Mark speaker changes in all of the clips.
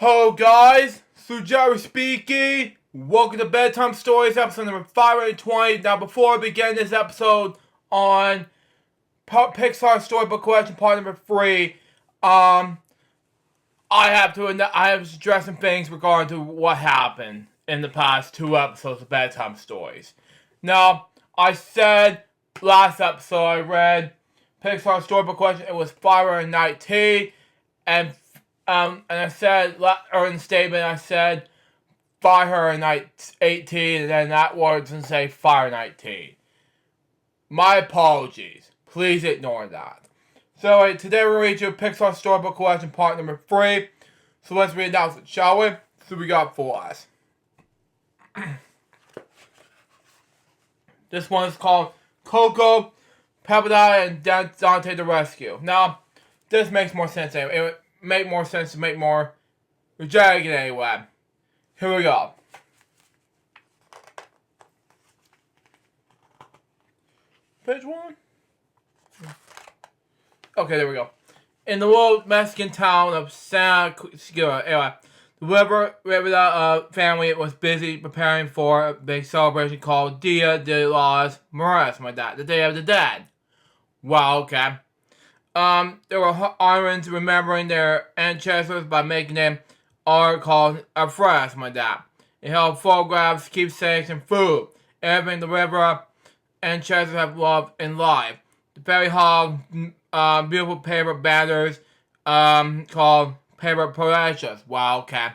Speaker 1: Hello guys, Jerry speaking. Welcome to Bedtime Stories, episode number 520. Now before I begin this episode on Pixar Storybook Collection part number 3, I have to address some things regarding to what happened in the past 2 episodes of Bedtime Stories. Now, I said last episode I read Pixar Storybook Collection, it was 519, and I said, or in the statement, I said Fahrenheit 18, and then that word doesn't say Fahrenheit. My apologies. Please ignore that. So, today we're reading you Pixar Storybook Collection part number 3. So, let's reannounce it, shall we? So, we got for us. This one is called Coco, Pepperdi, and Dante the Rescue. Now, this makes more sense anyway. It would make more sense to make more rejected anyway. Here we go. Page 1? Okay, there we go. In the little Mexican town of San Segura, anyway, the Rivera family was busy preparing for a big celebration called Dia de los Muertos, the Day of the Dead. Wow, okay. There were islands remembering their ancestors by making them art called ofrendas, It held photographs, keepsakes, and food. Everything the river ancestors have loved in life. The ferry hog beautiful paper banners called paper precious. Wow, okay.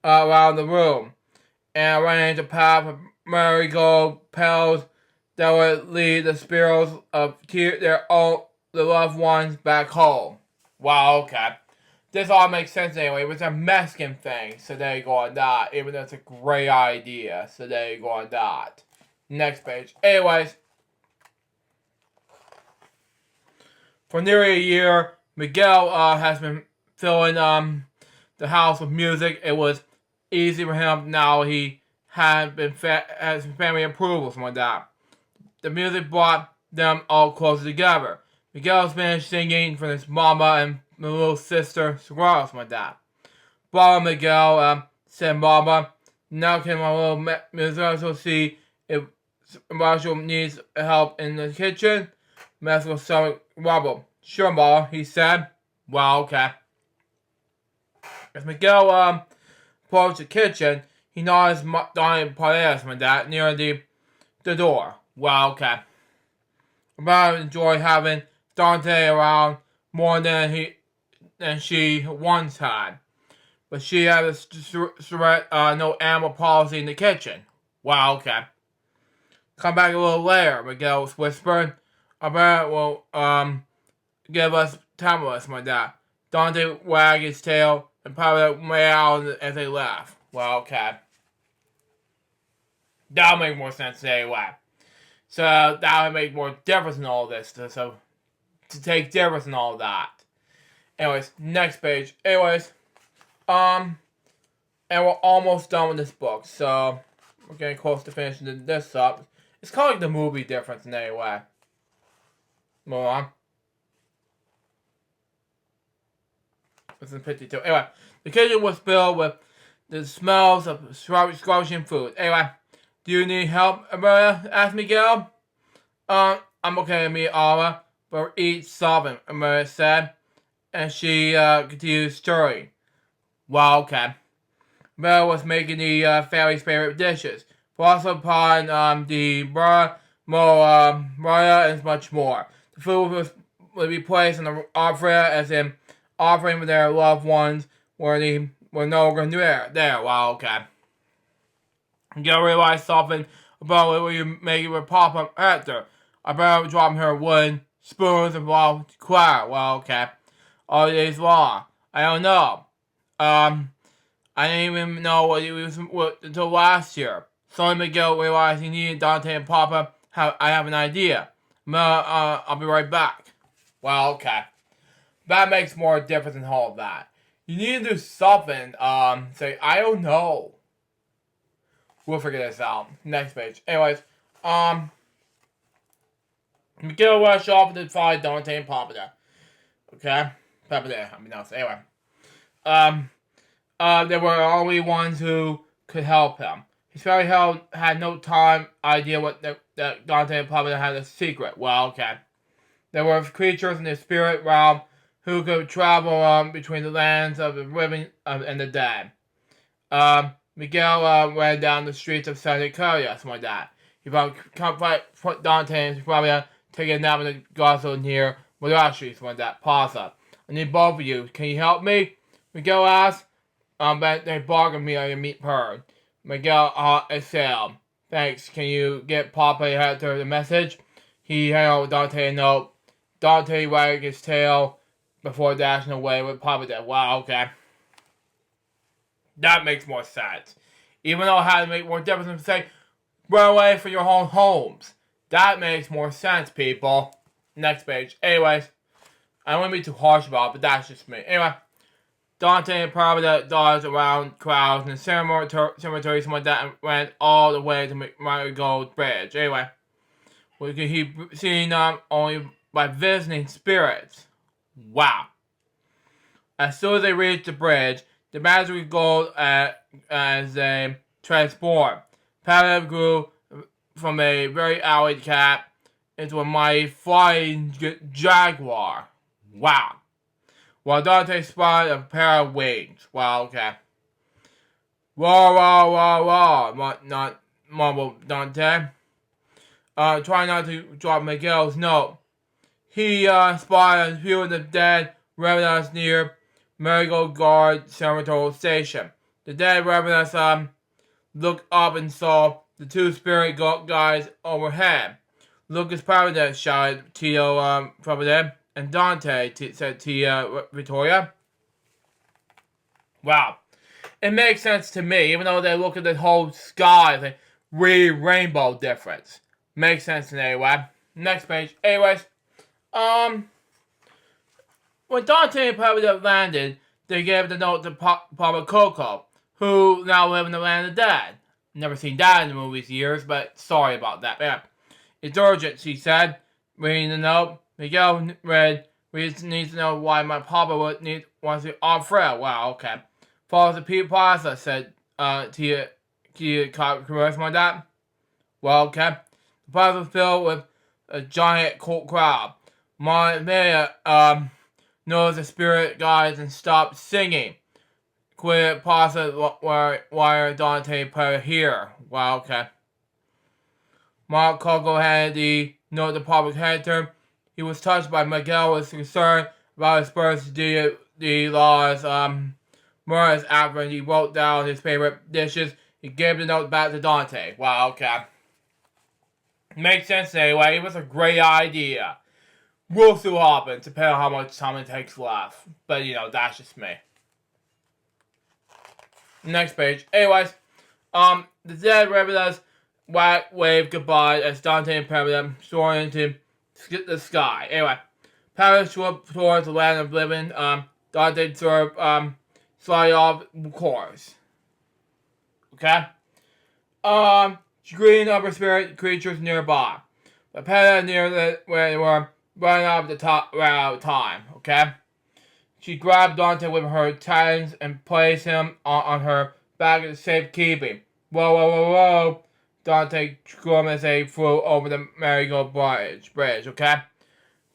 Speaker 1: Around the room. And arranged a path of marigold petals that would lead the spirals of the loved ones back home. Wow, okay. This all makes sense anyway. It was a Mexican thing, so there you go on that. Even though it's a great idea, so there you go on that. Next page. Anyways. For nearly a year, Miguel has been filling the house with music. It was easy for him now. He had been has family approval, something like that. The music brought them all closer together. Miguel's finished singing for his mama and my little sister, Saguaro, something like that. Brother Miguel said, "Mama, now can my little musician see if Marshall needs help in the kitchen?" Mess with some rubble. "Sure, Ma," he said. "Well, okay." As Miguel approached the kitchen, he noticed Donnie Paredes with that near the door. "Well, okay." About enjoyed having Dante around more than she once had, but she had no animal policy in the kitchen. "Well, okay." "Come back a little later," Miguel whispered. "I bet will give us time with us, my dad." Dante wagged his tail and probably meowed as they left. "Well, okay." That'll make more sense anyway. So that would make more difference in all this. So to take difference in all that. Anyways, next page. Anyways, and we're almost done with this book. So we're getting close to finishing this up. It's kind of like the movie difference in any way. Move on. It's in 52. Anyway, the kitchen was filled with the smells of scrubbing food. Anyway, "Do you need help, Amelia?" asked Miguel. "I'm okay with me, Alma, but eat something," Amelia said. And she continued stirring. "Well, okay." Amelia was making the family's favorite dishes. Also upon the Maria, and much more. The food would be placed in the offering as in offering for their loved ones were no longer there. Well, okay. You realize something about what you make it with Papa after. I better drop her wooden spoons and quiet. Well, okay. All days long. I don't know. I didn't even know what it was until last year. Suddenly Miguel realized he needed Dante and Papa. I have an idea. I'll be right back. Well, okay. That makes more difference than all of that. You need to do something. Say, I don't know. We'll figure this out. Next page. Anyways, Miguel rushed off to find Dante and Papa. Okay? Papa there. Anyway. they were the only ones who could help him. His family had no idea that Dante probably had a secret. Well, okay. There were creatures in the spirit realm who could travel between the lands of the living and the dead. Miguel ran down the streets of Santa Cruz, something like that. He probably put Dante and probably taking a nap in the grotto near Marashi, something like that. Plaza. I need both of you. Can you help me? Miguel asked. But they bargained me on your meat bird. Miguel exhaled. Thanks. Can you get Papa Hector the message? He handed Dante a note. Dante wagged his tail before dashing away with Papa dead. Wow, okay. That makes more sense. Even though it had to make more difference to say, run away from your own homes. That makes more sense, people. Next page. Anyways, I don't want to be too harsh about it, but that's just me. Anyway, Dante and Papa dodged around crowds in the cemetery, something like that, and went all the way to Marigold Bridge. Anyway, we could keep seeing them only by visiting spirits. Wow. As soon as they reached the bridge, the magic gold as they transformed. Papa grew from a very owly cat into a mighty flying jaguar. Wow. While Dante spotted a pair of wings. Wow, okay. Wah, wah, wah, wah, not mumbled Dante. Trying not to drop Miguel's note. He spotted a few of the dead revenants near Marigold Guard Cemetery Station. The dead revenants looked up and saw the two spirit guys overhead. Lucas Paradise shouted Tio Paradise, and Dante said Tia Victoria. Wow. It makes sense to me, even though they look at the whole sky as a weird rainbow difference. Makes sense anyway. Next page. Anyways, when Dante and Paradise landed, they gave the note to Papa Coco, who now live in the land of the dead. Never seen that in the movies years, but sorry about that. Yeah. It's urgent, she said, reading the note. Miguel read, we just need to know why my papa wants to offer. Wow, okay. Follows the Pete Plaza, said Tia Caress like that. Well, okay. The plaza was filled with a giant cult crowd. Maria knows the spirit guides and stopped singing. Quit Plaza wire Dante put here. Wow, okay. Mark Coco had the note to public Hector. He was touched by Miguel's concern about his first the laws. Murray's after he wrote down his favorite dishes. He gave the note back to Dante. Wow, okay. Makes sense anyway. It was a great idea. We'll see what happens, depending on how much time it takes left. But, that's just me. Next page. Anyways, the dead revelers waved goodbye as Dante and Paradise soared into the sky. Anyway, Paradise swooped towards the land of living. Dante swerved slightly off course. Okay? She greeted other spirit creatures nearby. But Paradise near where they were running out of time. Okay? She grabbed Dante with her talons and placed him on her back in safekeeping. Whoa, whoa, whoa, whoa. Dante screamed as they flew over the Marigold Bridge, okay?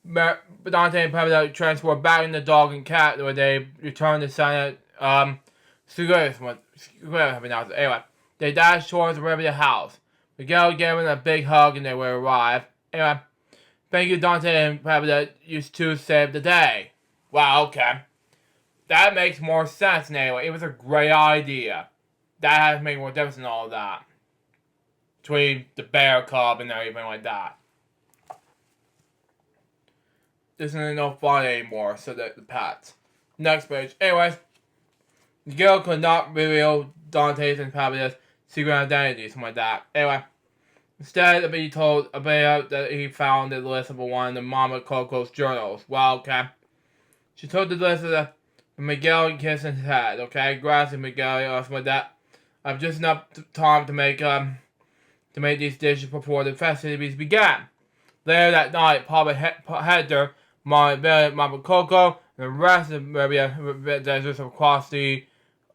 Speaker 1: Dante and Paradise transferred back in the dog and cat where they returned to Santa Anyway, they dashed towards the river house. Miguel gave them a big hug and they were arrived. Anyway, thank you, Dante and Paradise. You two saved the day. Wow, okay. That makes more sense anyway. It was a great idea. That has to make more difference than all of that. Between the bear cub and everything like that. This isn't no fun anymore, so the pets. Next page. Anyways, the girl could not reveal Dante's and Paradis' secret identity, something like that. Anyway, instead of being told about that he found the list of one of the Mama Coco's journals. Well, okay. She took the list of the Miguel and kissed his head, okay? Gracias, Miguel, or something like that. I've just enough time to make these dishes before the festivities began. Later that night, Papa Hector, Mama Coco, and the rest of the deserts across the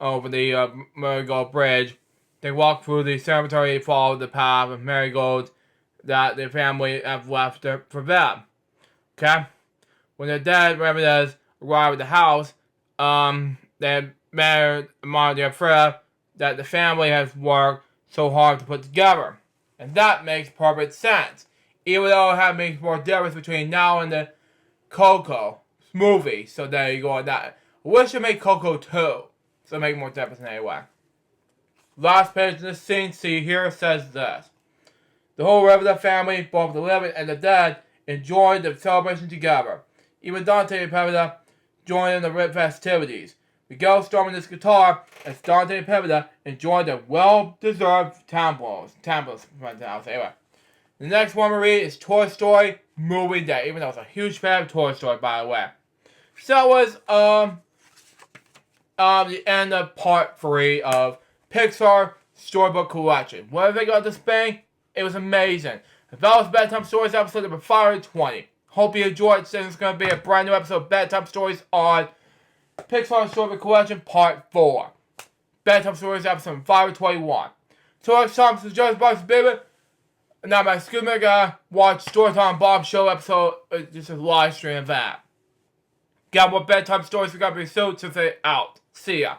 Speaker 1: over the Marigold Bridge. They walk through the cemetery, follow the path of marigolds that the family have left for them. Okay? When the dead relatives arrive at the house, they remind their friend that the family has worked so hard to put together. And that makes perfect sense. Even though it makes more difference between now and the Coco movie. So there you go on that. I wish they made Coco 2. So it make more difference anyway. Last page in this scene, see here, says this. The whole Riverdale family, both the living and the dead, enjoyed the celebration together. Even Dante and Pevita joined in the festivities. Miguel strumming his guitar as Dante and Pevita enjoyed their well-deserved tambos. Anyway. The next one we read is Toy Story Movie Day. Even though I was a huge fan of Toy Story, by the way. So that was the end of part 3 of Pixar Storybook Collection. What did I think about this thing? It was amazing. If that was Bedtime Stories episode number 520. Hope you enjoyed. Since it's going to be a brand new episode of Bedtime Stories on Pixar Storybook Collection Part 4. Bedtime Stories episode 521. So next time, this is Joe's Box Baby. Now my Scooby guy watch Storytime Bob Show episode. Just a live stream of that. Got more bedtime stories we got to be soon. So say out. See ya.